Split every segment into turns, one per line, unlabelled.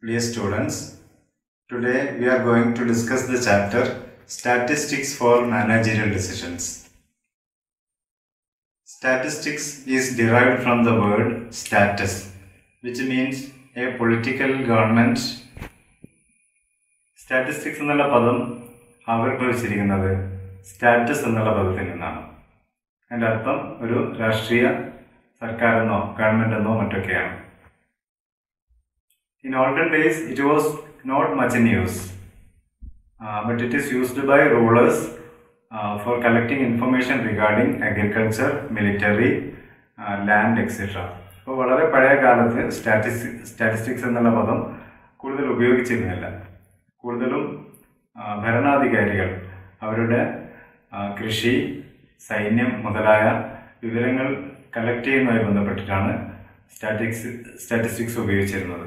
Dear students, today we are going to discuss the chapter Statistics for Managerial Decisions. Statistics is derived from the word status, which means a political government. Statistics എന്നുള്ള പദം ആവിർഭവിച്ചിരിക്കുന്നത് status എന്നുള്ള പദത്തിൽ നിന്നാണ്. അതിൻ്റെ അർത്ഥം ഒരു രാഷ്ട്രീയ സർക്കാരെന്നോ government എന്നോ മറ്റൊക്കെയാണ്. In olden days, it was not much in use, but it is used by rulers for collecting information regarding agriculture, military, land, etc. അപ്പോൾ വളരെ പഴയ കാലത്ത് സ്റ്റാറ്റിസ്റ്റിക്സ് എന്നുള്ള പദം കൂടുതൽ ഉപയോഗിച്ചിരുന്നില്ല. കൂടുതലും ഭരണാധികാരികൾ അവരുടെ കൃഷി, സൈന്യം മുതലായ വിവരങ്ങൾ കളക്ട് ചെയ്യുന്നതുമായി ബന്ധപ്പെട്ടിട്ടാണ് സ്റ്റാറ്റിസ്റ്റിക്സ് ഉപയോഗിച്ചിരുന്നത്.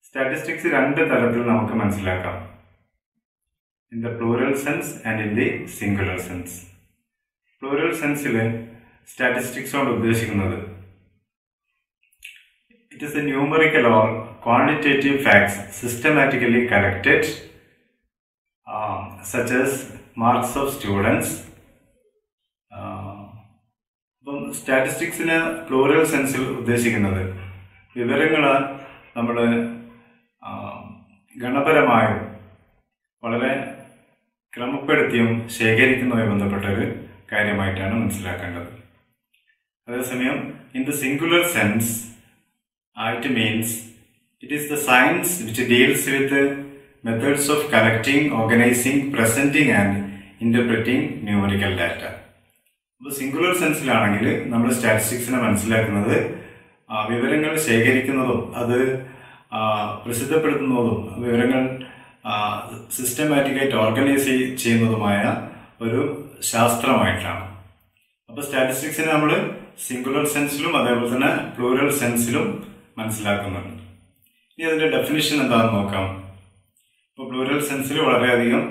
സ്റ്റാറ്റിസ്റ്റിക്സ് രണ്ട് തരത്തിൽ നമുക്ക് മനസ്സിലാക്കാം. In the plural sense and in the singular sense. Plural സെൻസിൽ സ്റ്റാറ്റിസ്റ്റിക്സ് കൊണ്ട് ഉദ്ദേശിക്കുന്നത് it is a numerical or quantitative facts systematically collected such as marks of students. അപ്പം സ്റ്റാറ്റിസ്റ്റിക്സിന് പ്ലൂറൽ സെൻസിൽ ഉദ്ദേശിക്കുന്നത് വിവരങ്ങൾ നമ്മൾ ഗണപരമായും വളരെ ക്രമപ്പെടുത്തിയും ശേഖരിക്കുന്നതുമായി ബന്ധപ്പെട്ടൊരു കാര്യമായിട്ടാണ് മനസ്സിലാക്കേണ്ടത്. അതേസമയം in the singular sense it means it is the science which deals with methods of collecting, organising, presenting and interpreting numerical data. അപ്പോൾ സിംഗുലർ സെൻസിലാണെങ്കിൽ നമ്മൾ സ്റ്റാറ്റിസ്റ്റിക്സിനെ മനസ്സിലാക്കുന്നത് വിവരങ്ങൾ ശേഖരിക്കുന്നതും അത് പ്രസിദ്ധപ്പെടുത്തുന്നതും വിവരങ്ങൾ സിസ്റ്റമാറ്റിക്കായിട്ട് ഓർഗനൈസ് ചെയ്യുന്നതുമായ ഒരു ശാസ്ത്രമായിട്ടാണ്. അപ്പോൾ സ്റ്റാറ്റിസ്റ്റിക്സിനെ നമ്മൾ സിംഗുലർ സെൻസിലും അതേപോലെ തന്നെ പ്ലൂറൽ സെൻസിലും മനസ്സിലാക്കുന്നുണ്ട്. ഇനി അതിൻ്റെ ഡെഫിനിഷൻ എന്താണെന്ന് നോക്കാം. ഇപ്പോൾ പ്ലൂറൽ സെൻസിൽ വളരെയധികം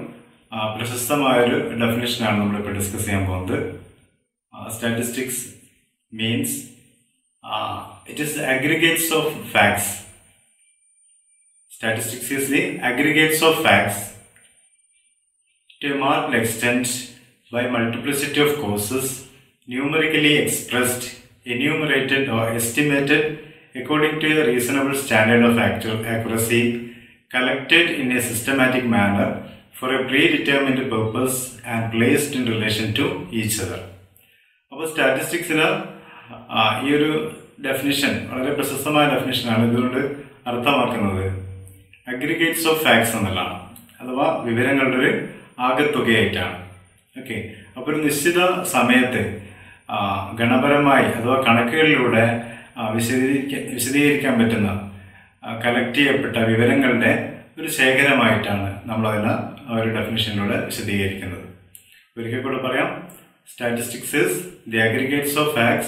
പ്രശസ്തമായൊരു ഡെഫിനിഷനാണ് നമ്മളിപ്പോൾ ഡിസ്കസ് ചെയ്യാൻ പോകുന്നത്. Statistics means it is the aggregates of facts. Statistics is the aggregates of facts to a marked extent by multiplicity of causes, numerically expressed, enumerated or estimated according to a reasonable standard of accuracy, collected in a systematic manner for a predetermined purpose and placed in relation to each other. അപ്പോൾ സ്റ്റാറ്റിസ്റ്റിക്സിന് ഈ ഒരു definition വളരെ പ്രശസ്തമായ ഡെഫിനിഷനാണ്. ഇതുകൊണ്ട് അർത്ഥമാക്കുന്നത് aggregates of facts എന്നുള്ളതാണ്, അഥവാ വിവരങ്ങളുടെ ഒരു ആകെത്തുകയായിട്ടാണ്. ഓക്കെ, അപ്പോൾ ഒരു നിശ്ചിത സമയത്ത് ഗണപരമായി അഥവാ കണക്കുകളിലൂടെ വിശദീകരിക്കാൻ പറ്റുന്ന കളക്ട് ചെയ്യപ്പെട്ട വിവരങ്ങളുടെ ഒരു ശേഖരമായിട്ടാണ് നമ്മളതിനെ ഒരു ഡെഫിനിഷനിലൂടെ വിശദീകരിക്കുന്നത്. ഒരിക്കൽ കൂടെ പറയാം. Statistics is the aggregates of facts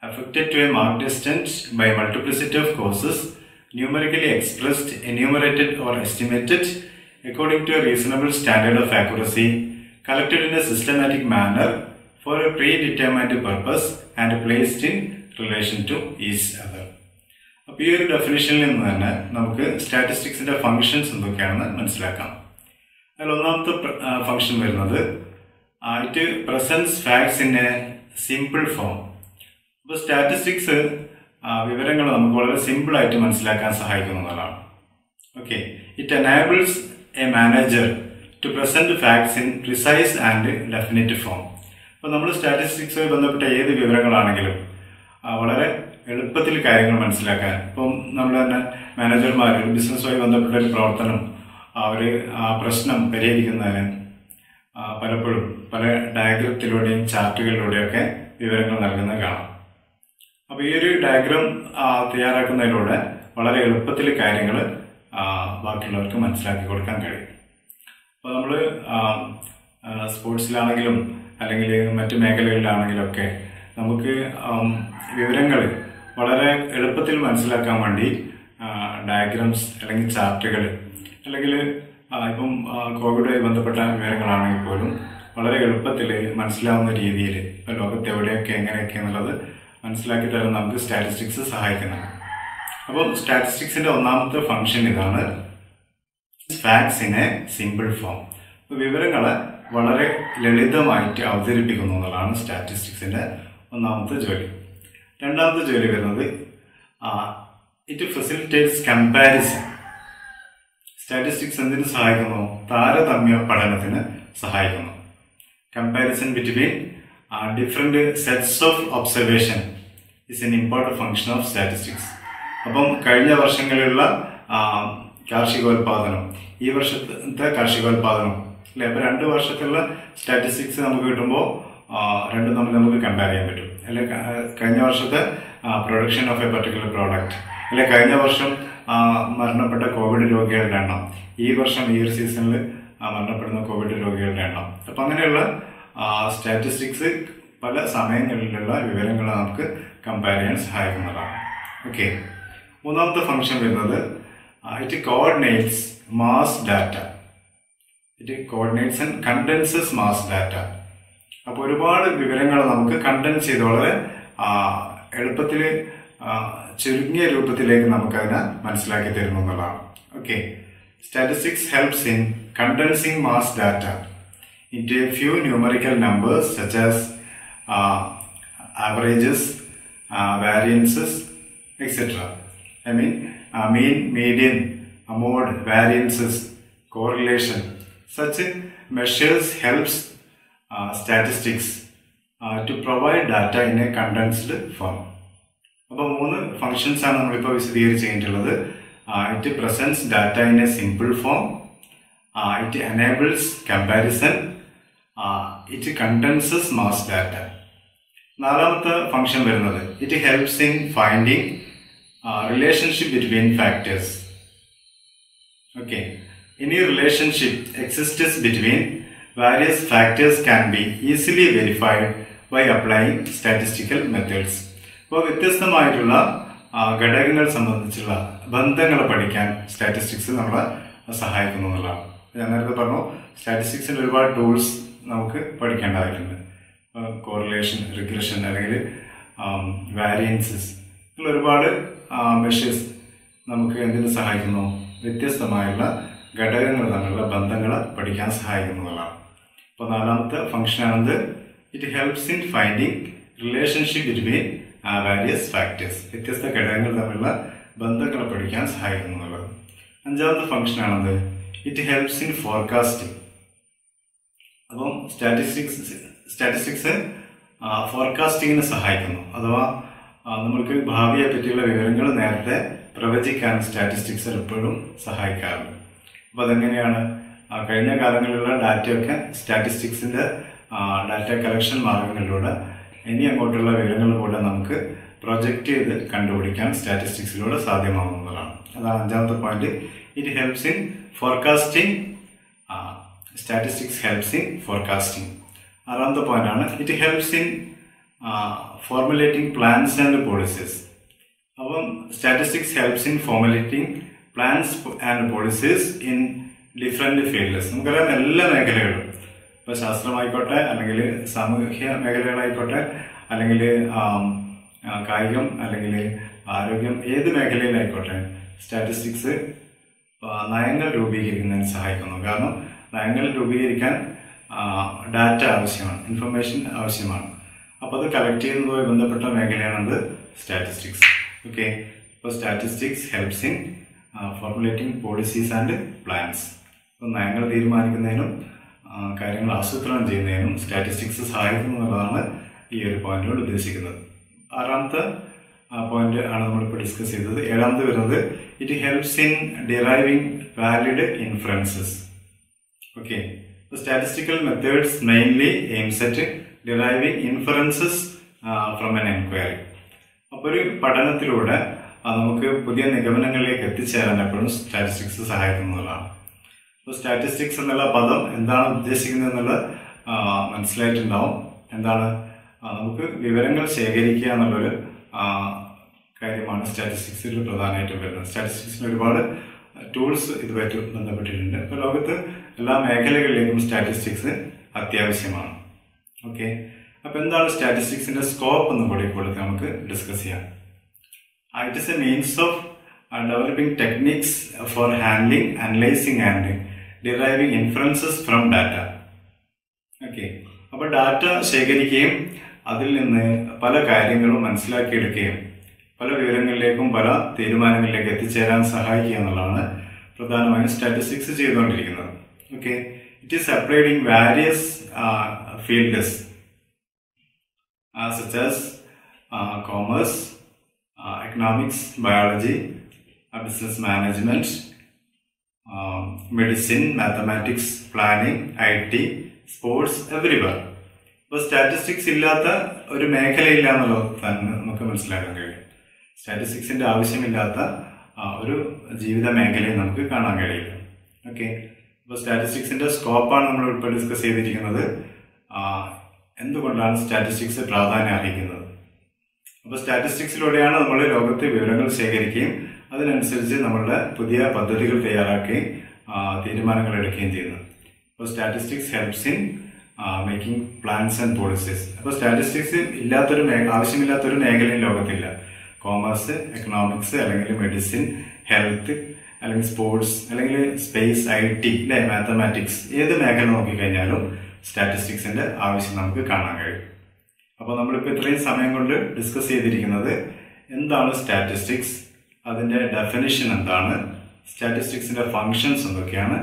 affected to a marked extent by multiplicity of causes, numerically expressed, enumerated or estimated according to a reasonable standard of accuracy, collected in a systematic manner for a predetermined purpose and placed in relation to each other. അപ്പോൾ ഈ ഒരു ഡെഫിനിഷനിൽ നിന്ന് തന്നെ നമുക്ക് സ്റ്റാറ്റിസ്റ്റിക്സിന്റെ functions എന്തൊക്കെയാണെന്ന് മനസ്സിലാക്കാം. അതിൽ ഒന്നാമത്തെ ഫങ്ഷൻ വരുന്നത് it presents facts in a simple form. അപ്പോൾ സ്റ്റാറ്റിസ്റ്റിക്സ് വിവരങ്ങൾ നമുക്ക് വളരെ സിമ്പിൾ ആയിട്ട് മനസ്സിലാക്കാൻ സഹായിക്കുന്നതാണ്. Okay, it enables a manager to present facts in precise and definite form. അപ്പോൾ നമ്മൾ സ്റ്റാറ്റിസ്റ്റിക്സുമായി ബന്ധപ്പെട്ട ഏത് വിവരങ്ങളാണെങ്കിലും വളരെ എളുപ്പത്തിൽ കാര്യങ്ങൾ മനസ്സിലാക്കാൻ, ഇപ്പം നമ്മൾ തന്നെ മാനേജർമാർ ബിസിനസ്സുമായി ബന്ധപ്പെട്ട ഒരു പ്രവർത്തനം അവർ ആ പ്രശ്നം പരിഹരിക്കുന്നതിന് പലപ്പോഴും പല ഡയഗ്രത്തിലൂടെയും ചാർട്ടുകളിലൂടെയൊക്കെ വിവരങ്ങൾ നൽകുന്നത് കാണാം. അപ്പോൾ ഈ ഒരു ഡയഗ്രാം തയ്യാറാക്കുന്നതിലൂടെ വളരെ എളുപ്പത്തിൽ കാര്യങ്ങൾ ബാക്കിയുള്ളവർക്ക് മനസ്സിലാക്കി കൊടുക്കാൻ കഴിയും. അപ്പോൾ നമ്മൾ സ്പോർട്സിലാണെങ്കിലും അല്ലെങ്കിൽ മറ്റു മേഖലകളിലാണെങ്കിലും ഒക്കെ നമുക്ക് വിവരങ്ങൾ വളരെ എളുപ്പത്തിൽ മനസ്സിലാക്കാൻ വേണ്ടി ഡയഗ്രാംസ് അല്ലെങ്കിൽ ചാർട്ടുകൾ അല്ലെങ്കിൽ ഇപ്പം കോവിഡുമായി ബന്ധപ്പെട്ട വിവരങ്ങളാണെങ്കിൽ പോലും വളരെ എളുപ്പത്തിൽ മനസ്സിലാവുന്ന രീതിയിൽ ഇപ്പോൾ ലോകത്ത് എവിടെയൊക്കെ എങ്ങനെയൊക്കെ എന്നുള്ളത് മനസ്സിലാക്കി തരാൻ നമുക്ക് സ്റ്റാറ്റിസ്റ്റിക്സ് സഹായിക്കുന്നതാണ്. അപ്പം സ്റ്റാറ്റിസ്റ്റിക്സിന്റെ ഒന്നാമത്തെ ഫംഗ്ഷൻ ഇതാണ്, facts in a simple form. വിവരങ്ങളെ വളരെ ലളിതമായിട്ട് അവതരിപ്പിക്കുന്നു എന്നുള്ളതാണ് സ്റ്റാറ്റിസ്റ്റിക്സിന്റെ ഒന്നാമത്തെ ജോലി. രണ്ടാമത്തെ ജോലി വരുന്നത് ഇറ്റ് ഫെസിലിറ്റേറ്റ്സ് കമ്പാരിസൺ. സ്റ്റാറ്റിസ്റ്റിക്സ് എന്തിനു സഹായിക്കുന്നു? താരതമ്യ പഠനത്തിന് സഹായിക്കുന്നു. Comparison between different sets of observation is an important function of statistics. അപ്പം കഴിഞ്ഞ വർഷങ്ങളിലുള്ള കാർഷികോൽപാദനം, ഈ വർഷത്തെ കാർഷികോൽപാദനം അല്ലെ, അപ്പോൾ 2 വർഷത്തുള്ള സ്റ്റാറ്റിസ്റ്റിക്സ് നമുക്ക് കിട്ടുമ്പോൾ രണ്ടും തമ്മിൽ നമുക്ക് കമ്പയർ ചെയ്യാൻ പറ്റും. അല്ലെ കഴിഞ്ഞ വർഷത്തെ production of A particular product, അല്ലെ കഴിഞ്ഞ വർഷം മരണപ്പെട്ട കോവിഡ് രോഗികളുടെ എണ്ണം, ഈ വർഷം ഈ ഒരു സീസണിൽ മരണപ്പെടുന്ന കോവിഡ് രോഗികളുടെ എണ്ണം. അപ്പം അങ്ങനെയുള്ള സ്റ്റാറ്റിസ്റ്റിക്സ് പല സമയങ്ങളിലുള്ള വിവരങ്ങൾ നമുക്ക് കമ്പയർ ചെയ്യാൻ സഹായിക്കുന്നതാണ്. ഓക്കെ, മൂന്നാമത്തെ ഫംഗ്ഷൻ വരുന്നത് it coordinates mass data. It coordinates and condenses mass data. അപ്പോൾ ഒരുപാട് വിവരങ്ങൾ നമുക്ക് കണ്ടൻസ് ചെയ്ത് വളരെ എളുപ്പത്തിൽ ചുരുങ്ങിയ രൂപത്തിലേക്ക് നമുക്കതിനെ മനസ്സിലാക്കി തരുന്നു എന്നുള്ളതാണ്. Okay, statistics helps in condensing mass data into a few numerical numbers such as averages, variances, etc. I mean mean, median, mode, variances, correlation. Such measures helps statistics to provide data in a condensed form. അപ്പോൾ 3 functions ആണ് നമ്മളിപ്പോൾ വിശദീകരിച്ച് കഴിഞ്ഞിട്ടുള്ളത്. It presents data in a simple form, it enables comparison, it condenses mass data. നാലാമത്തെ function വരുന്നത് it helps in finding relationship between factors. Okay, any relationship exists between various factors can be easily verified by applying statistical methods. അപ്പോൾ വ്യത്യസ്തമായിട്ടുള്ള ഘടകങ്ങൾ സംബന്ധിച്ചുള്ള ബന്ധങ്ങൾ പഠിക്കാൻ statistics നമ്മളെ സഹായിക്കുന്നു എന്നുള്ളതാണ്. ഞാൻ നേരത്തെ പറഞ്ഞു, സ്റ്റാറ്റിസ്റ്റിക്സിൻ്റെ ഒരുപാട് ടൂൾസ് നമുക്ക് പഠിക്കേണ്ടതായിട്ടുണ്ട്. കോറിലേഷൻ, റിഗ്രഷൻ അല്ലെങ്കിൽ വാരിയൻസസ്, ഇങ്ങനെ ഒരുപാട് മെഷേഴ്സ് നമുക്ക് എന്തിനു സഹായിക്കുന്നു? വ്യത്യസ്തമായുള്ള ഘടകങ്ങൾ തമ്മിലുള്ള ബന്ധങ്ങൾ പഠിക്കാൻ സഹായിക്കുന്നതാണ്. അപ്പോൾ നാലാമത്തെ ഫംഗ്ഷനാണത് it helps in finding relationship between various factors. വ്യത്യസ്ത ഘടകങ്ങൾ തമ്മിലുള്ള ബന്ധങ്ങൾ പഠിക്കാൻ സഹായിക്കുന്നുള്ളത്. അഞ്ചാമത്തെ ഫംഗ്ഷനാണത് ഇറ്റ് ഹെൽപ്സ് ഇൻ ഫോർകാസ്റ്റിംഗ്. അപ്പം സ്റ്റാറ്റിസ്റ്റിക്സ് ഫോർകാസ്റ്റിങ്ങിന് സഹായിക്കുന്നു. അഥവാ നമ്മൾക്ക് ഭാവിയെ പറ്റിയുള്ള വിവരങ്ങൾ നേരത്തെ പ്രവചിക്കാൻ സ്റ്റാറ്റിസ്റ്റിക്സ് എപ്പോഴും സഹായിക്കാറുണ്ട്. അപ്പോൾ അതെങ്ങനെയാണ്? കഴിഞ്ഞ കാലങ്ങളിലുള്ള ഡാറ്റയൊക്കെ സ്റ്റാറ്റിസ്റ്റിക്സിൻ്റെ ഡാറ്റ കളക്ഷൻ മാർഗങ്ങളിലൂടെ ഇനി അങ്ങോട്ടുള്ള വിവരങ്ങൾ കൂടെ നമുക്ക് പ്രൊജക്റ്റ് ചെയ്ത് കണ്ടുപിടിക്കാൻ സ്റ്റാറ്റിസ്റ്റിക്സിലൂടെ സാധ്യമാകുന്നതാണ്. അതാണ് അഞ്ചാമത്തെ point. It helps in forecasting. Statistics helps in forecasting. ആറാമത്തെ പോയിന്റാണ് it helps in formulating plans and policies. അപ്പം statistics helps in formulating plans and policies in different fields. നമുക്കറിയാം എല്ലാ മേഖലകളും, ഇപ്പോൾ ശാസ്ത്രമായിക്കോട്ടെ, അല്ലെങ്കിൽ സാമൂഹ്യ മേഖലകളായിക്കോട്ടെ, അല്ലെങ്കിൽ കായികം, അല്ലെങ്കിൽ ആരോഗ്യം, ഏത് മേഖലയിലായിക്കോട്ടെ സ്റ്റാറ്റിസ്റ്റിക്സ് നയങ്ങൾ രൂപീകരിക്കുന്നതിന് സഹായിക്കുന്നു. കാരണം നയങ്ങൾ രൂപീകരിക്കാൻ ഡാറ്റ ആവശ്യമാണ്, ഇൻഫർമേഷൻ ആവശ്യമാണ്. അപ്പോൾ അത് കളക്ട് ചെയ്യുന്നതുമായി ബന്ധപ്പെട്ട മേഖലയാണത് സ്റ്റാറ്റിസ്റ്റിക്സ്. ഓക്കെ, അപ്പോൾ statistics helps in formulating policies and plans. അപ്പോൾ നയങ്ങൾ തീരുമാനിക്കുന്നതിനും കാര്യങ്ങൾ ആസൂത്രണം ചെയ്യുന്നതിനും സ്റ്റാറ്റിസ്റ്റിക്സ് സഹായിക്കുന്നു എന്നുള്ളതാണ് ഈ ഒരു പോയിന്റിനോട് ഉദ്ദേശിക്കുന്നത്. ആറാമത്തെ പോയിന്റ് ആണ് നമ്മളിപ്പോൾ ഡിസ്കസ് ചെയ്തത്. ഏഴാമത് വരുന്നത് it helps in deriving valid inferences. Okay, statistical methods mainly aims at deriving inferences from N enquiry. അപ്പോൾ ഒരു പഠനത്തിലൂടെ നമുക്ക് പുതിയ നിഗമനങ്ങളിലേക്ക് എത്തിച്ചേരാൻ എപ്പോഴും സ്റ്റാറ്റിസ്റ്റിക്സ് സഹായിക്കുന്നതാണ്. അപ്പോൾ സ്റ്റാറ്റിസ്റ്റിക്സ് എന്നുള്ള പദം എന്താണ് ഉദ്ദേശിക്കുന്നത് എന്നുള്ളത് മനസ്സിലായിട്ടുണ്ടാവും. എന്താണ്? നമുക്ക് വിവരങ്ങൾ ശേഖരിക്കുക എന്നുള്ളൊരു കാര്യമാണ് സ്റ്റാറ്റിസ്റ്റിക്സിൽ പ്രധാനമായിട്ടും വരുന്നത്. സ്റ്റാറ്റിസ്റ്റിക്സിന് ഒരുപാട് ടൂൾസ് ഇതുമായിട്ട് ബന്ധപ്പെട്ടിട്ടുണ്ട്. ഇപ്പോൾ ലോകത്ത് എല്ലാ മേഖലകളിലേക്കും സ്റ്റാറ്റിസ്റ്റിക്സ് അത്യാവശ്യമാണ്. ഓക്കെ, അപ്പോൾ എന്താണ് സ്റ്റാറ്റിസ്റ്റിക്സിന്റെ സ്കോപ്പ് എന്ന് കൂടി കൊടുത്ത് നമുക്ക് ഡിസ്കസ് ചെയ്യാം. It is A means of developing techniques for handling, analyzing and deriving inferences from data. Okay, അപ്പോൾ ഡാറ്റ ശേഖരിക്കുകയും അതിൽ നിന്ന് പല കാര്യങ്ങളും മനസ്സിലാക്കിയെടുക്കുകയും പല വിവരങ്ങളിലേക്കും പല തീരുമാനങ്ങളിലേക്ക് എത്തിച്ചേരാൻ സഹായിക്കുക എന്നുള്ളതാണ് പ്രധാനമായും സ്റ്റാറ്റിസ്റ്റിക്സ് ചെയ്തുകൊണ്ടിരിക്കുന്നത്. Okay, it is applied in various fields such as commerce, economics, biology, business management, medicine, mathematics, planning, IT, sports, everywhere. അപ്പോൾ സ്റ്റാറ്റിസ്റ്റിക്സ് ഇല്ലാത്ത ഒരു മേഖലയില്ല എന്നുള്ളത് തന്നെ നമുക്ക് മനസ്സിലാക്കാൻ കഴിയും. സ്റ്റാറ്റിസ്റ്റിക്സിന്റെ ആവശ്യമില്ലാത്ത ഒരു ജീവിത മേഖലയും നമുക്ക് കാണാൻ കഴിയില്ല. ഓക്കെ, അപ്പോൾ സ്റ്റാറ്റിസ്റ്റിക്സിന്റെ സ്കോപ്പാണ് നമ്മൾ ഇപ്പോൾ ഡിസ്കസ് ചെയ്തിരിക്കുന്നത്. എന്തുകൊണ്ടാണ് സ്റ്റാറ്റിസ്റ്റിക്സ് പ്രാധാന്യം അർഹിക്കുന്നത്? അപ്പോൾ സ്റ്റാറ്റിസ്റ്റിക്സിലൂടെയാണ് നമ്മൾ ലോകത്തെ വിവരങ്ങൾ ശേഖരിക്കുകയും അതിനനുസരിച്ച് നമ്മളുടെ പുതിയ പദ്ധതികൾ തയ്യാറാക്കുകയും തീരുമാനങ്ങൾ എടുക്കുകയും ചെയ്യുന്നത്. അപ്പോൾ statistics helps in making plans and policies. അപ്പോൾ സ്റ്റാറ്റിസ്റ്റിക്സ് ആവശ്യമില്ലാത്തൊരു മേഖലയും ലോകത്തില്ല. കോമേഴ്സ്, എക്കണോമിക്സ്, അല്ലെങ്കിൽ മെഡിസിൻ, ഹെൽത്ത്, അല്ലെങ്കിൽ സ്പോർട്സ്, അല്ലെങ്കിൽ സ്പേസ്, IT, അല്ലെ, മാത്തമാറ്റിക്സ്, ഏത് മേഖല നോക്കിക്കഴിഞ്ഞാലും സ്റ്റാറ്റിസ്റ്റിക്സിന്റെ ആവശ്യം നമുക്ക് കാണാൻ കഴിയും. അപ്പോൾ നമ്മളിപ്പോൾ ഇത്രയും സമയം കൊണ്ട് ഡിസ്കസ് ചെയ്തിരിക്കുന്നത് എന്താണ് സ്റ്റാറ്റിസ്റ്റിക്സ്, അതിന്റെ ഡെഫിനിഷൻ എന്താണ്, സ്റ്റാറ്റിസ്റ്റിക്സിന്റെ ഫങ്ഷൻസ് എന്തൊക്കെയാണ്,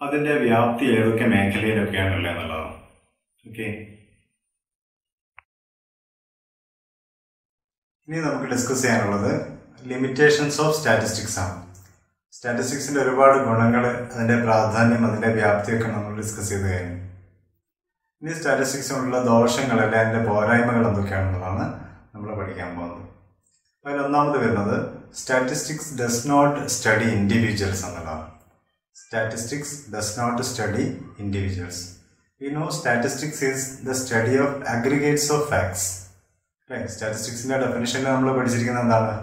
അതിന്റെ വ്യാപ്തി ഏതൊക്കെ മേഖലയിലൊക്കെയാണ് ഉള്ളത് എന്നുള്ളതാണ്. ഓക്കെ, ഇനി നമുക്ക് ഡിസ്കസ് ചെയ്യാനുള്ളത് ലിമിറ്റേഷൻസ് ഓഫ് സ്റ്റാറ്റിസ്റ്റിക്സ് ആണ്. സ്റ്റാറ്റിസ്റ്റിക്സിന്റെ ഒരുപാട് ഗുണങ്ങൾ, അതിന്റെ പ്രാധാന്യം, അതിന്റെ വ്യാപ്തിയൊക്കെ നമ്മൾ ഡിസ്കസ് ചെയ്ത് കഴിഞ്ഞു. ഇനി സ്റ്റാറ്റിസ്റ്റിക്സിനുള്ള ദോഷങ്ങൾ അല്ലെ അതിന്റെ പോരായ്മകൾ എന്തൊക്കെയാണെന്നുള്ളതാണ് നമ്മൾ പഠിക്കാൻ പോകുന്നത്. അതിൽ ഒന്നാമത് വരുന്നത് statistics does not study individuals എന്നുള്ളതാണ്. Statistics does not study individuals. We know statistics is the study of aggregates of facts. അല്ലേ, സ്റ്റാറ്റിസ്റ്റിക്സിന്റെ ഡെഫിനിഷനിൽ നമ്മൾ പഠിച്ചിരിക്കുന്നത് എന്താണ്?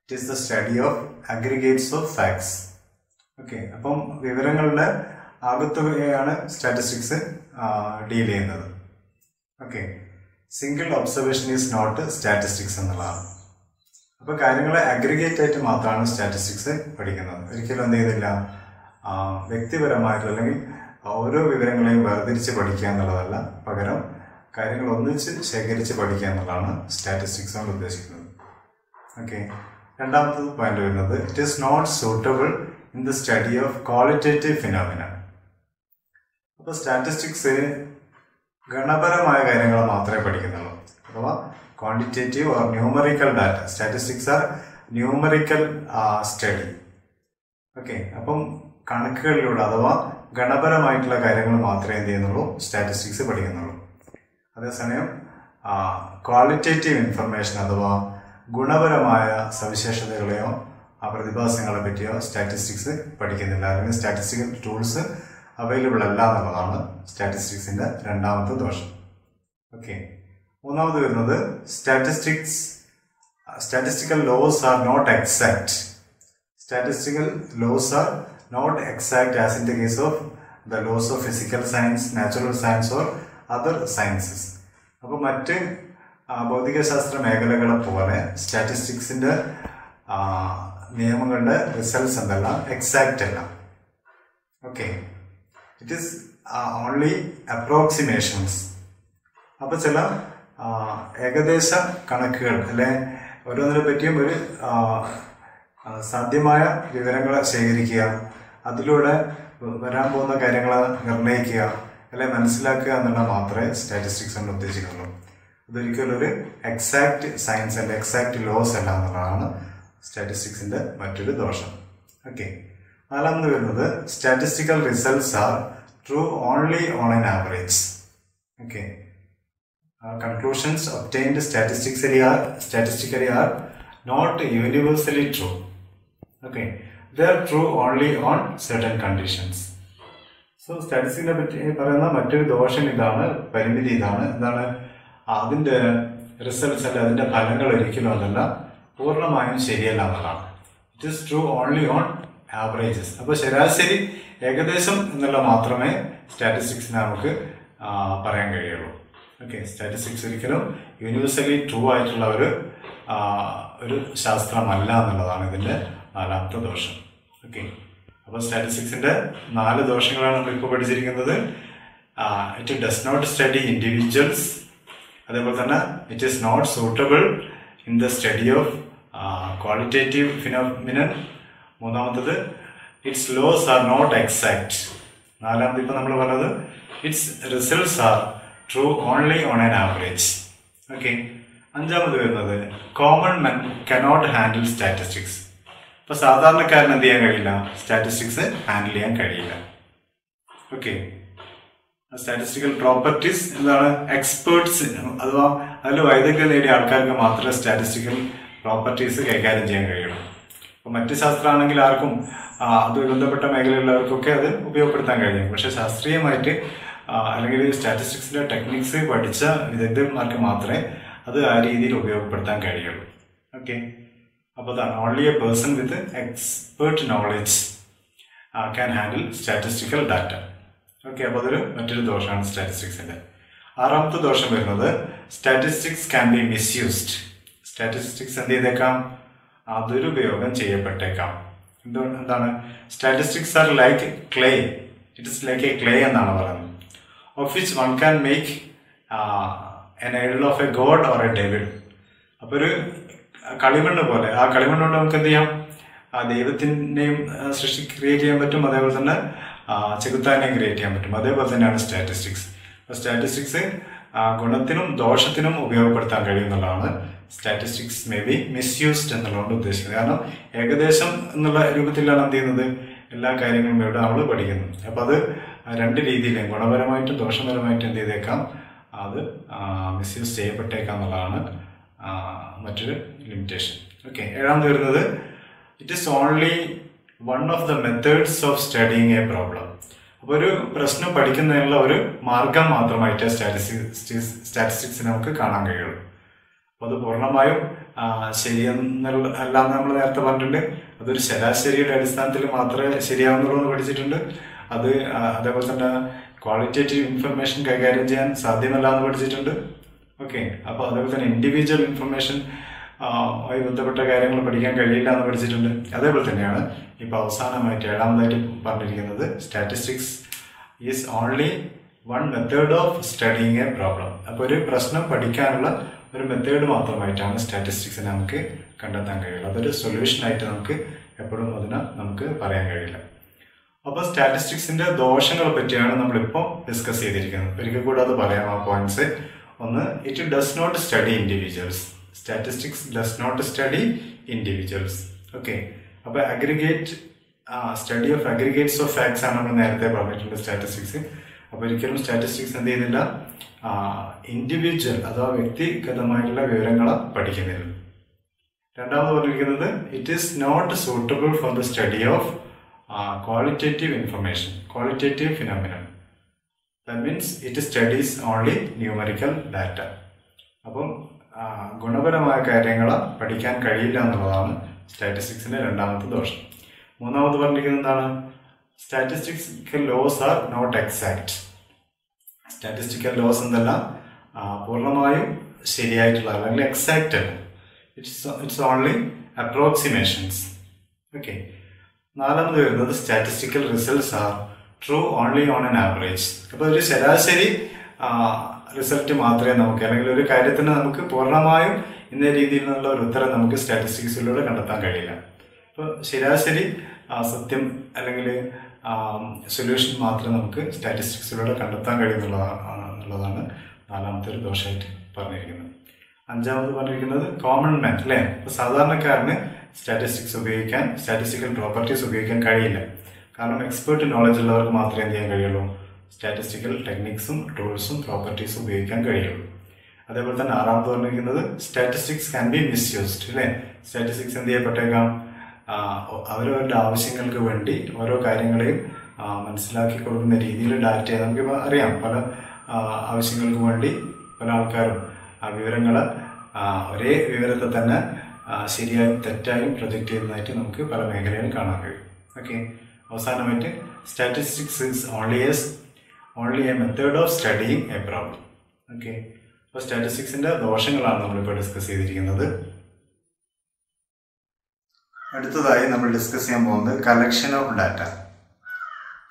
It is the study of aggregates of facts. Okay, അപ്പം വിവരങ്ങളുടെ ആകത്തുകയാണ് സ്റ്റാറ്റിസ്റ്റിക്സ് ഡീൽ ചെയ്യുന്നത്. Okay, single observation is not statistics എന്നുള്ളതാണ്. അപ്പോൾ കാര്യങ്ങളെ അഗ്രിഗേറ്റ് ആയിട്ട് മാത്രമാണ് സ്റ്റാറ്റിസ്റ്റിക്സ് പഠിക്കുന്നത്. ഒരിക്കലും എന്ത് ചെയ്യുന്നില്ല, വ്യക്തിപരമായിട്ടുള്ള അല്ലെങ്കിൽ ഓരോ വിവരങ്ങളെയും വേർതിരിച്ച് പഠിക്കുക എന്നുള്ളതല്ല, പകരം കാര്യങ്ങൾ ഒന്നിച്ച് ശേഖരിച്ച് പഠിക്കുക എന്നുള്ളതാണ് സ്റ്റാറ്റിസ്റ്റിക്സ് കൊണ്ട് ഉദ്ദേശിക്കുന്നത്. ഓക്കെ, രണ്ടാമത്തെ പോയിന്റ് വരുന്നത് it is not suitable in the study of qualitative phenomena. അപ്പോൾ സ്റ്റാറ്റിസ്റ്റിക്സ് ഗണപരമായ കാര്യങ്ങൾ മാത്രമേ പഠിക്കുന്നുള്ളൂ, അഥവാ quantitative or numerical data. Statistics are numerical study. Okay, അപ്പം കണക്കുകളിലൂടെ അഥവാ ഗണപരമായിട്ടുള്ള കാര്യങ്ങൾ മാത്രമേ എന്ത് ചെയ്യുന്നുള്ളൂ, സ്റ്റാറ്റിസ്റ്റിക്സ് പഠിക്കുന്നുള്ളൂ. അതേസമയം ക്വാളിറ്റേറ്റീവ് ഇൻഫർമേഷൻ അഥവാ ഗുണപരമായ സവിശേഷതകളെയോ പ്രതിഭാസങ്ങളെ പറ്റിയോ സ്റ്റാറ്റിസ്റ്റിക്സ് പഠിക്കുന്നില്ല, അല്ലെങ്കിൽ സ്റ്റാറ്റിസ്റ്റിക്കൽ ടൂൾസ് അവൈലബിൾ അല്ല എന്നുള്ളതാണ് സ്റ്റാറ്റിസ്റ്റിക്സിന്റെ രണ്ടാമത്തെ ദോഷം. ഓക്കെ, മൂന്നാമത് വരുന്നത് statistical laws are not exact. Statistical laws are not exact as in the case of the laws of physical science, natural science or other sciences. അപ്പോൾ മറ്റ് ഭൗതികശാസ്ത്ര മേഖലകളെ പോലെ സ്റ്റാറ്റിസ്റ്റിക്സിന്റെ നിയമങ്ങളുടെ റിസൾട്ട്സ് എന്തല്ല, എക്സാക്റ്റ് അല്ല. Okay, it is only approximations. അപ്പൊ ചില ഏകദേശ കണക്കുകൾ അല്ലെ ഓരോന്നിനെ പറ്റിയും ഒരു സാധ്യമായ വിവരങ്ങളെ ശേഖരിക്കുക, അതിലൂടെ വരാൻ പോകുന്ന കാര്യങ്ങളെ നിർണ്ണയിക്കുക അല്ലെ മനസ്സിലാക്കുക എന്നുള്ള മാത്രമേ സ്റ്റാറ്റിസ്റ്റിക്സ് കൊണ്ട് ഉദ്ദേശിക്കുന്നുള്ളൂ. അതൊരിക്കലും ഒരു എക്സാക്ട് സയൻസ് അല്ല, എക്സാക്ട് ലോസ് അല്ല എന്നുള്ളതാണ് സ്റ്റാറ്റിസ്റ്റിക്സിന്റെ മറ്റൊരു ദോഷം. ഓക്കെ, നാലാമത് വരുന്നത് statistical results are true only on an average. Okay, conclusions obtained statistically are not universally true. Okay, they are true only on certain conditions. So സ്റ്റാറ്റിസ്റ്റിക്സിനെ പറ്റി പറയുന്ന മറ്റൊരു ദോഷം ഇതാണ്, പരിമിതി ഇതാണ്. എന്താണ് അതിന്റെ റിസൾട്ട്സ് അല്ല, അതിന്റെ ഫലങ്ങൾ ഒരിക്കലും അതല്ല പൂർണ്ണമായും ശരിയല്ല എന്നുള്ളതാണ്. It is true only on averages. അപ്പോൾ ശരാശരി ഏകദേശം എന്നുള്ള മാത്രമേ സ്റ്റാറ്റിസ്റ്റിക്സിനെ നമുക്ക് പറയാൻ കഴിയുള്ളൂ. ഓക്കെ, സ്റ്റാറ്റിസ്റ്റിക്സ് ഒരിക്കലും യൂണിവേഴ്സലി ട്രൂ ആയിട്ടുള്ള ഒരു ശാസ്ത്രമല്ല എന്നുള്ളതാണ് ഇതിന്റെ നാലാമത്തെ ദോഷം. ഓക്കെ, അപ്പോൾ സ്റ്റാറ്റിസ്റ്റിക്സിൻ്റെ 4 ദോഷങ്ങളാണ് നമ്മളിപ്പോൾ പഠിച്ചിരിക്കുന്നത്. It does not study individuals, അതേപോലെ തന്നെ it is not suitable in the study of qualitative phenomenon. മൂന്നാമത്തത് its laws are not exact. നാലാമത് ഇപ്പോൾ നമ്മൾ പറഞ്ഞത് its results are true only on an average. Okay, അഞ്ചാമത് വരുന്നത് common men cannot handle statistics. ഇപ്പോൾ സാധാരണക്കാരന് എന്ത് ചെയ്യാൻ കഴിയില്ല? സ്റ്റാറ്റിസ്റ്റിക്സ് ഹാൻഡിൽ ചെയ്യാൻ കഴിയില്ല. ഓക്കെ, സ്റ്റാറ്റിസ്റ്റിക്കൽ പ്രോപ്പർട്ടീസ് എന്താണ്? എക്സ്പേർട്സ് അഥവാ അതിൽ വൈദഗ്ധ്യം നേടിയ ആൾക്കാർക്ക് മാത്രമേ സ്റ്റാറ്റിസ്റ്റിക്കൽ പ്രോപ്പർട്ടീസ് കൈകാര്യം ചെയ്യാൻ കഴിയുള്ളൂ. അപ്പോൾ മറ്റ് ശാസ്ത്രമാണെങ്കിൽ ആർക്കും അത് ബന്ധപ്പെട്ട മേഖലയിലുള്ളവർക്കൊക്കെ അത് ഉപയോഗപ്പെടുത്താൻ കഴിയും. പക്ഷെ ശാസ്ത്രീയമായിട്ട് അല്ലെങ്കിൽ സ്റ്റാറ്റിസ്റ്റിക്സിൻ്റെ ടെക്നിക്സ് പഠിച്ച വിദഗ്ധന്മാർക്ക് മാത്രമേ അത് ആ രീതിയിൽ ഉപയോഗപ്പെടുത്താൻ കഴിയുള്ളൂ. ഓക്കെ, അപ്പോൾ അതാണ് only A person with expert knowledge can handle statistical data. Okay, അപ്പോൾ അതൊരു മറ്റൊരു ദോഷമാണ് സ്റ്റാറ്റിസ്റ്റിക്സിൻ്റെ. ആറാമത്തെ ദോഷം വരുന്നത് statistics can be misused. Statistics എന്ത് ചെയ്തേക്കാം? ദുരുപയോഗം ചെയ്യപ്പെട്ടേക്കാം. എന്താണ്? Statistics are like clay. It is like A clay എന്നാണ് പറയുന്നത്. Of which one can make an idol of a god or a devil. അപ്പോൾ ഒരു കളിമണ്ണ് പോലെ, ആ കളിമണ്ണ് കൊണ്ട് നമുക്ക് എന്ത് ചെയ്യാം? ദൈവത്തിൻ്റെയും ക്രിയേറ്റ് ചെയ്യാൻ പറ്റും, അതേപോലെ തന്നെ ചെകുത്താനെയും ക്രിയേറ്റ് ചെയ്യാൻ പറ്റും. അതേപോലെ തന്നെയാണ് സ്റ്റാറ്റിസ്റ്റിക്സ്. അപ്പോൾ സ്റ്റാറ്റിസ്റ്റിക്സ് ഗുണത്തിനും ദോഷത്തിനും ഉപയോഗപ്പെടുത്താൻ കഴിയുന്നതാണ്. സ്റ്റാറ്റിസ്റ്റിക്സ് മേ ബി മിസ്യൂസ്ഡ് എന്നുള്ളതുകൊണ്ട് ഉദ്ദേശിക്കുന്നത്. കാരണം ഏകദേശം എന്നുള്ള രൂപത്തിലാണ് എന്ത് ചെയ്യുന്നത്? എല്ലാ കാര്യങ്ങളും ഇവിടെ നമ്മൾ പഠിക്കുന്നത്. അപ്പോൾ അത് രണ്ട് രീതിയിലും ഗുണപരമായിട്ടും ദോഷപരമായിട്ടും എന്ത് ചെയ്തേക്കാം? അത് മിസ്യൂസ് ചെയ്യപ്പെട്ടേക്കാം എന്നുള്ളതാണ് മറ്റൊരു ലിമിറ്റേഷൻ. ഓക്കെ, ഏഴാമത് വരുന്നത് it is only one of the methods of studying A problem. അപ്പോൾ ഒരു പ്രശ്നം പഠിക്കുന്നതിനുള്ള ഒരു മാർഗം മാത്രമായിട്ട് സ്റ്റാറ്റിസ്റ്റിക്സ് നമുക്ക് കാണാൻ കഴിയുള്ളൂ. അപ്പോൾ അത് പൂർണ്ണമായും ശരിയെന്നുള്ള എല്ലാം നമ്മൾ നേരത്തെ പറഞ്ഞിട്ടുണ്ട്. അതൊരു ശരാശരിയുടെ അടിസ്ഥാനത്തിൽ മാത്രമേ ശരിയാവുന്നുള്ളൂ എന്ന് പഠിച്ചിട്ടുണ്ട്. അത് അതേപോലെ തന്നെ ക്വാളിറ്റേറ്റീവ് ഇൻഫർമേഷൻ കൈകാര്യം ചെയ്യാൻ സാധ്യമല്ല എന്ന് പഠിച്ചിട്ടുണ്ട്. ഓക്കെ, അപ്പോൾ അതേപോലെ തന്നെ ഇൻഡിവിജ്വൽ ഇൻഫർമേഷൻ ആയി ബന്ധപ്പെട്ട കാര്യങ്ങൾ പഠിക്കാൻ കഴിയില്ല എന്ന് പഠിച്ചിട്ടുണ്ട്. അതേപോലെ തന്നെയാണ് ഇപ്പോൾ അവസാനമായിട്ട് ഏഴാമതായിട്ട് പറഞ്ഞിരിക്കുന്നത് statistics is only one method of studying A problem. അപ്പോൾ ഒരു പ്രശ്നം പഠിക്കാനുള്ള ഒരു മെത്തേഡ് മാത്രമായിട്ടാണ് സ്റ്റാറ്റിസ്റ്റിക്സിനെ നമുക്ക് കണ്ടെത്താൻ കഴിയുള്ളൂ. അതൊരു സൊല്യൂഷനായിട്ട് നമുക്ക് എപ്പോഴും അതിനെ നമുക്ക് പറയാൻ കഴിയില്ല. അപ്പോൾ സ്റ്റാറ്റിസ്റ്റിക്സിൻ്റെ ദോഷങ്ങളെ പറ്റിയാണ് നമ്മളിപ്പോൾ ഡിസ്കസ് ചെയ്തിരിക്കുന്നത്. ഒരിക്കൽ കൂടെ അത് പറയാം ആ പോയിന്റ്സ്. ഒന്ന്, it does not study individuals. Statistics does not study individuals. Okay, അപ്പോൾ aggregate study of aggregates of facts ആണ് നമ്മൾ നേരത്തെ പറഞ്ഞിട്ടുണ്ട് സ്റ്റാറ്റിസ്റ്റിക്സ്. അപ്പോൾ ഒരിക്കലും സ്റ്റാറ്റിസ്റ്റിക്സ് എന്ത് ചെയ്യുന്നില്ല? ഇൻഡിവിജ്വൽ അഥവാ വ്യക്തിഗതമായിട്ടുള്ള വിവരങ്ങളെ പഠിക്കുന്നില്ല. രണ്ടാമത് പറഞ്ഞിരിക്കുന്നത് it is not suitable for the study of qualitative information, qualitative phenomenon. That means it studies only numerical data. അപ്പം ഗുണപരമായ കാര്യങ്ങൾ പഠിക്കാൻ കഴിയില്ല എന്നുള്ളതാണ് സ്റ്റാറ്റിസ്റ്റിക്സിൻ്റെ രണ്ടാമത്തെ ദോഷം. മൂന്നാമത് പറഞ്ഞിരിക്കുന്നത് എന്താണ്? Statistical laws are not exact. Statistical laws എന്തല്ല പൂർണ്ണമായും ശരിയായിട്ടുള്ള അല്ലെങ്കിൽ എക്സാക്റ്റ് അല്ല. It's only approximations. ഓക്കെ, നാലാമത് വരുന്നത് statistical results are true only on an average. അപ്പോൾ ഒരു ശരാശരി റിസൾട്ട് മാത്രമേ നമുക്ക്, അല്ലെങ്കിൽ ഒരു കാര്യത്തിന് നമുക്ക് പൂർണ്ണമായും ഇന്ന രീതിയിലുള്ള ഒരു ഉത്തരം നമുക്ക് സ്റ്റാറ്റിസ്റ്റിക്സിലൂടെ കണ്ടെത്താൻ കഴിയില്ല. അപ്പോൾ ശരാശരി സത്യം അല്ലെങ്കിൽ സൊല്യൂഷൻ മാത്രമേ നമുക്ക് സ്റ്റാറ്റിസ്റ്റിക്സിലൂടെ കണ്ടെത്താൻ കഴിയുന്നുള്ളതാണ് നാലാമത്തെ ഒരു ദോഷമായിട്ട് പറഞ്ഞിരിക്കുന്നത്. അഞ്ചാമത് പറഞ്ഞിരിക്കുന്നത് കോമൺ മാൻ അല്ലേ. അപ്പോൾ സാധാരണക്കാരന് സ്റ്റാറ്റിസ്റ്റിക്കൽ പ്രോപ്പർട്ടീസ് ഉപയോഗിക്കാൻ കഴിയില്ല. കാരണം എക്സ്പേർട്ട് നോളജ് ഉള്ളവർക്ക് മാത്രമേ എന്ത് ചെയ്യാൻ കഴിയുള്ളൂ? സ്റ്റാറ്റിസ്റ്റിക്കൽ ടെക്നിക്സും ടൂൾസും പ്രോപ്പർട്ടീസും ഉപയോഗിക്കാൻ കഴിയുള്ളൂ. അതേപോലെ തന്നെ ആറാമത് പറഞ്ഞിരിക്കുന്നത് സ്റ്റാറ്റിസ്റ്റിക്സ് ക്യാൻ ബി മിസ്യൂസ്ഡ് അല്ലേ. സ്റ്റാറ്റിസ്റ്റിക്സ് എന്ത് ചെയ്യപ്പെട്ടേക്കാം? അവരവരുടെ ആവശ്യങ്ങൾക്ക് വേണ്ടി ഓരോ കാര്യങ്ങളെയും മനസ്സിലാക്കി കൊടുക്കുന്ന രീതിയിൽ ഡാറ്റ നമുക്ക് അറിയാം. പല ആവശ്യങ്ങൾക്ക് വേണ്ടി പല ആൾക്കാരും വിവരങ്ങൾ ഒരേ വിവരത്തെ തന്നെ ശരിയായും തെറ്റായും പ്രൊജക്റ്റ് ചെയ്യുന്നതായിട്ട് നമുക്ക് പല മേഖലയിലും കാണാൻ കഴിയും. ഓക്കെ, അവസാനമായിട്ട് statistics is only A method of studying A problem. Okay, അപ്പോൾ സ്റ്റാറ്റിസ്റ്റിക്സിൻ്റെ ദോഷങ്ങളാണ് നമ്മളിപ്പോൾ ഡിസ്കസ് ചെയ്തിരിക്കുന്നത്. അടുത്തതായി നമ്മൾ ഡിസ്കസ് ചെയ്യാൻ പോകുന്നത് collection of data.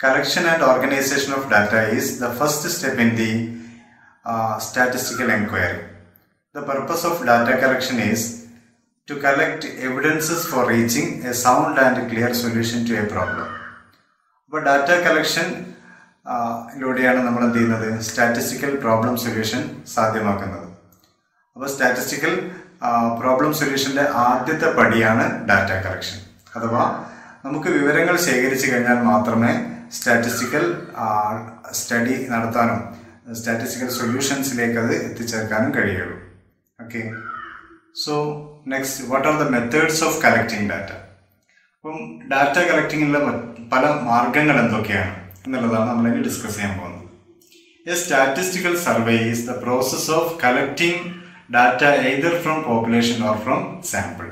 Collection and organization of data is the first step in the statistical inquiry. The purpose of data collection is to collect evidences for reaching a sound and clear solution to a problem. അപ്പോൾ data collection ലൂടെയാണ് നമ്മൾ എന്ത് ചെയ്യുന്നത്, statistical problem solution സാധ്യമാക്കുന്നത്. അപ്പോൾ statistical problem സൊല്യൂഷൻ്റെ ആദ്യത്തെ പടിയാണ് data collection. അഥവാ നമുക്ക് വിവരങ്ങൾ ശേഖരിച്ചു കഴിഞ്ഞാൽ മാത്രമേ സ്റ്റാറ്റിസ്റ്റിക്കൽ സ്റ്റഡി നടത്താനും സ്റ്റാറ്റിസ്റ്റിക്കൽ സൊല്യൂഷൻസിലേക്ക് അത് എത്തിച്ചേർക്കാനും കഴിയുള്ളൂ. Okay, so next, what are the methods of collecting data? അപ്പം ഡാറ്റ കളക്ടിങ്ങിലുള്ള പല മാർഗങ്ങൾ എന്തൊക്കെയാണ് എന്നുള്ളതാണ് നമ്മളിനി ഡിസ്കസ് ചെയ്യാൻ പോകുന്നത്. A statistical survey is the process of collecting data either from population or from sample.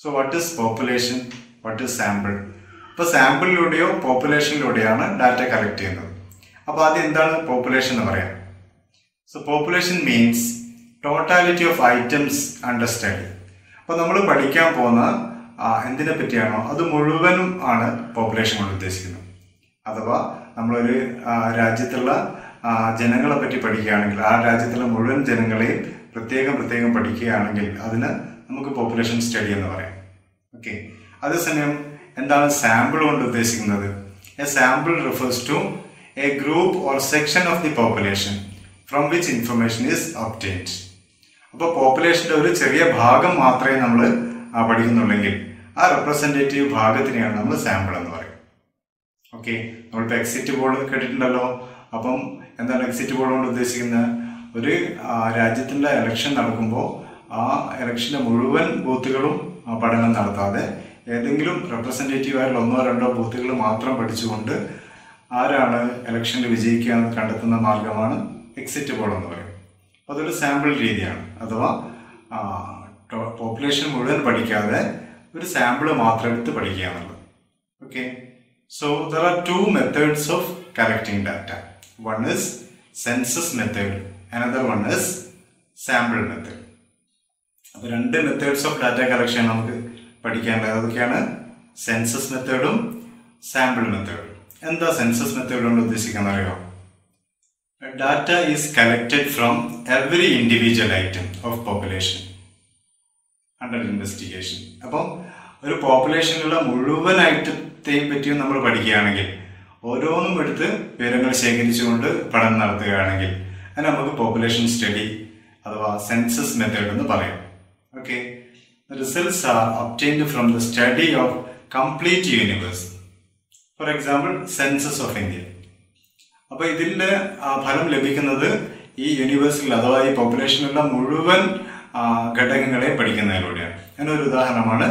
So what is population, what is sample? ഇപ്പോൾ സാമ്പിളിലൂടെയോ പോപ്പുലേഷനിലൂടെയാണ് data collect ചെയ്യുന്നത്. അപ്പോൾ ആദ്യം എന്താണ് പോപ്പുലേഷൻ എന്ന് പറയാം. So population means totality of items under study. അപ്പോൾ നമ്മൾ പഠിക്കാൻ പോകുന്ന എന്തിനെ പറ്റിയാണോ അത് മുഴുവനും ആണ് പോപ്പുലേഷൻ കൊണ്ട് ഉദ്ദേശിക്കുന്നത്. അഥവാ നമ്മളൊരു രാജ്യത്തുള്ള ജനങ്ങളെ പറ്റി പഠിക്കുകയാണെങ്കിൽ ആ രാജ്യത്തുള്ള മുഴുവൻ ജനങ്ങളെയും പ്രത്യേകം പഠിക്കുകയാണെങ്കിൽ അതിന് നമുക്ക് പോപ്പുലേഷൻ സ്റ്റഡി എന്ന് പറയാം. ഓക്കെ, അതേസമയം എന്താണ് സാമ്പിൾ കൊണ്ട് ഉദ്ദേശിക്കുന്നത്? A sample refers to a group or section of the population from which information is obtained. അപ്പോൾ പോപ്പുലേഷൻ്റെ ഒരു ചെറിയ ഭാഗം മാത്രമേ നമ്മൾ പഠിക്കുന്നുള്ളെങ്കിൽ ആ റെപ്രസെൻറ്റേറ്റീവ് ഭാഗത്തിനെയാണ് നമ്മൾ സാമ്പിൾ എന്ന് പറയും. ഓക്കെ, നമ്മളിപ്പോൾ എക്സിറ്റ് പോൾ കേട്ടിട്ടുണ്ടല്ലോ. അപ്പം എന്താണ് എക്സിറ്റ് പോൾ കൊണ്ട് ഉദ്ദേശിക്കുന്നത്? ഒരു രാജ്യത്തിൻ്റെ ഇലക്ഷൻ നടക്കുമ്പോൾ ആ ഇലക്ഷൻ്റെ മുഴുവൻ ബൂത്തുകളും പഠനം നടത്താതെ ഏതെങ്കിലും റെപ്രസെൻറ്റേറ്റീവായിട്ടുള്ള 1-2 ബൂത്തുകൾ മാത്രം പഠിച്ചുകൊണ്ട് ആരാണ് ഇലക്ഷനിൽ വിജയിക്കുക എന്ന് കണ്ടെത്തുന്ന മാർഗമാണ് എക്സിറ്റ് പോൾ എന്ന് പറയും. അപ്പോൾ അതൊരു സാമ്പിൾ രീതിയാണ്. അഥവാ പോപ്പുലേഷൻ മുഴുവൻ പഠിക്കാതെ ഒരു സാമ്പിൾ മാത്രം എടുത്ത് പഠിക്കുക എന്നുള്ളത്. Okay, so there are 2 methods of collecting data. One is census method, another one is sample method. അപ്പോൾ 2 methods ഓഫ് ഡാറ്റ കളക്ഷൻ നമുക്ക് പഠിക്കാനുള്ളത്. അതൊക്കെയാണ് സെൻസസ് മെത്തേഡും സാമ്പിൾ മെത്തേഡും. എന്താ സെൻസസ് മെത്തേഡ് കൊണ്ട് ഉദ്ദേശിക്കുന്നത് അറിയോ? Data is collected from every individual item of population under investigation. അപ്പം ഒരു പോപ്പുലേഷനിലുള്ള മുഴുവൻ ഐറ്റത്തെയും പറ്റിയും നമ്മൾ പഠിക്കുകയാണെങ്കിൽ ഓരോന്നും എടുത്ത് വിവരങ്ങൾ ശേഖരിച്ചുകൊണ്ട് പഠനം നടത്തുകയാണെങ്കിൽ അതിന് നമുക്ക് പോപ്പുലേഷൻ സ്റ്റഡി അഥവാ സെൻസസ് മെത്തേഡ് എന്ന് പറയാം. Okay, the results are obtained from the study of complete universe. For example, census of India. അപ്പോൾ ഇതിൻ്റെ ഫലം ലഭിക്കുന്നത് ഈ യൂണിവേഴ്സിൽ അഥവാ ഈ പോപ്പുലേഷനിലുള്ള മുഴുവൻ ഘടകങ്ങളെ പഠിക്കുന്നതിലൂടെയാണ്. അതിനൊരു ഉദാഹരണമാണ്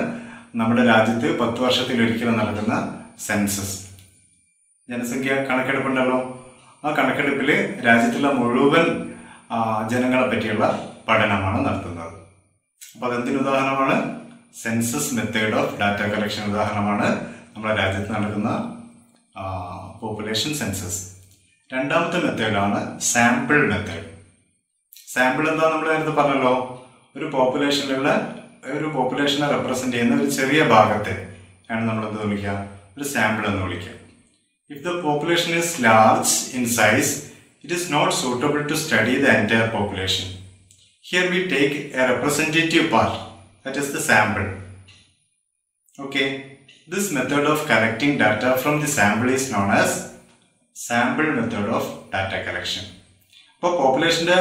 നമ്മുടെ രാജ്യത്ത് 10 വർഷത്തിലൊരിക്കൽ നടക്കുന്ന സെൻസസ്. ജനസംഖ്യ കണക്കെടുപ്പുണ്ടല്ലോ. ആ കണക്കെടുപ്പിൽ രാജ്യത്തുള്ള മുഴുവൻ ജനങ്ങളെ പറ്റിയുള്ള പഠനമാണ് നടത്തുന്നത്. അപ്പോൾ അതെന്തിന് ഉദാഹരണമാണ്? Census method of data collection ഉദാഹരണമാണ് നമ്മുടെ രാജ്യത്ത് നടക്കുന്ന പോപ്പുലേഷൻ സെൻസസ്. രണ്ടാമത്തെ മെത്തേഡാണ് സാമ്പിൾ മെത്തേഡ്. സാമ്പിൾ എന്താ നമ്മൾ നേരത്തെ പറഞ്ഞല്ലോ, ഒരു പോപ്പുലേഷനെ റെപ്രസെന്റ് ചെയ്യുന്ന ഒരു ചെറിയ ഭാഗത്തെ ആണ് നമ്മൾ എന്ത് വിളിക്കുക, ഒരു സാമ്പിൾ എന്ന് വിളിക്കുക. If the population is large in size it is not suitable to study the entire population. Here we take a representative part, that is the sample. Okay, this method of collecting data from the sample is known as sample method of data collection. ഇപ്പോൾ പോപ്പുലേഷൻ്റെ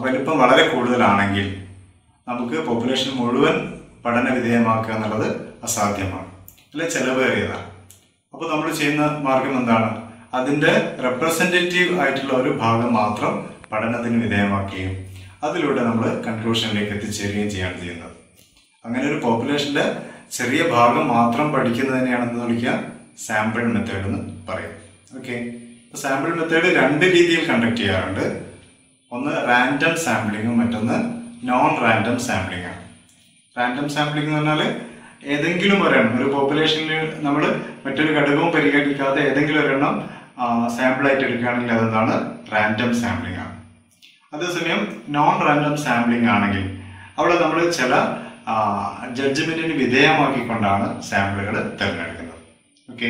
വലിപ്പം വളരെ കൂടുതലാണെങ്കിൽ നമുക്ക് population മുഴുവൻ പഠന വിധേയമാക്കുക എന്നുള്ളത് അസാധ്യമാണ്, അല്ലെ ചിലവേറിയതാണ്. അപ്പോൾ നമ്മൾ ചെയ്യുന്ന മാർഗം എന്താണ്? അതിൻ്റെ റെപ്രസെൻറ്റേറ്റീവ് ആയിട്ടുള്ള ഒരു ഭാഗം മാത്രം പഠനത്തിന് വിധേയമാക്കുകയും അതിലൂടെ നമ്മൾ കൺക്ലൂഷനിലേക്ക് എത്തിച്ചേരുകയും ചെയ്യാണ് ചെയ്യുന്നത്. അങ്ങനെ ഒരു പോപ്പുലേഷൻ്റെ ചെറിയ ഭാഗം മാത്രം പഠിക്കുന്നതിനെയാണ് എന്ന് വിളിക്കുക സാമ്പിൾ മെത്തേഡ് എന്ന് പറയും. ഓക്കെ, അപ്പോൾ സാമ്പിൾ മെത്തേഡ് 2 രീതിയിൽ കണ്ടക്ട് ചെയ്യാറുണ്ട്. ഒന്ന് റാൻഡം സാമ്പിളിങ്ങും മറ്റൊന്ന് നോൺ റാൻഡം സാമ്പിളിങ്ങാണ്. റാൻഡം സാമ്പിളിംഗ് എന്ന് പറഞ്ഞാൽ ഏതെങ്കിലും ഒരെണ്ണം, ഒരു പോപ്പുലേഷനിൽ നമ്മൾ മറ്റൊരു ഘടകവും പരിഗണിക്കാതെ ഏതെങ്കിലും ഒരെണ്ണം സാമ്പിളായിട്ട് എടുക്കുകയാണെങ്കിൽ അതെന്താണ് റാൻഡം സാമ്പിളിംഗ് ആണ്. അതേസമയം നോൺ റാൻഡം സാമ്പിളിംഗ് ആണെങ്കിൽ അവിടെ നമ്മൾ ചില ജഡ്ജ്മെന്റിന് വിധേയമാക്കിക്കൊണ്ടാണ് സാമ്പിളുകൾ തിരഞ്ഞെടുക്കുന്നത്. ഓക്കെ,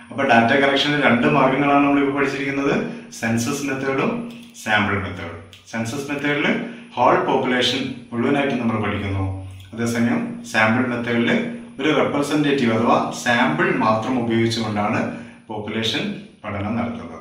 അപ്പോൾ ഡാറ്റ കളക്ഷന് 2 മാർഗങ്ങളാണ് നമ്മളിപ്പോൾ പഠിച്ചിരിക്കുന്നത്, സെൻസസ് മെത്തേഡും സാമ്പിൾ മെത്തേഡും. സെൻസസ് മെത്തേഡിൽ ഹോൾ പോപ്പുലേഷൻ മുഴുവനായിട്ട് നമ്മൾ പഠിക്കുന്നു. അതേസമയം സാമ്പിൾ മെത്തേഡിൽ ഒരു റെപ്രസെൻറ്റേറ്റീവ് അഥവാ സാമ്പിൾ മാത്രം ഉപയോഗിച്ചുകൊണ്ടാണ് പോപ്പുലേഷൻ പഠനം നടത്തുന്നത്.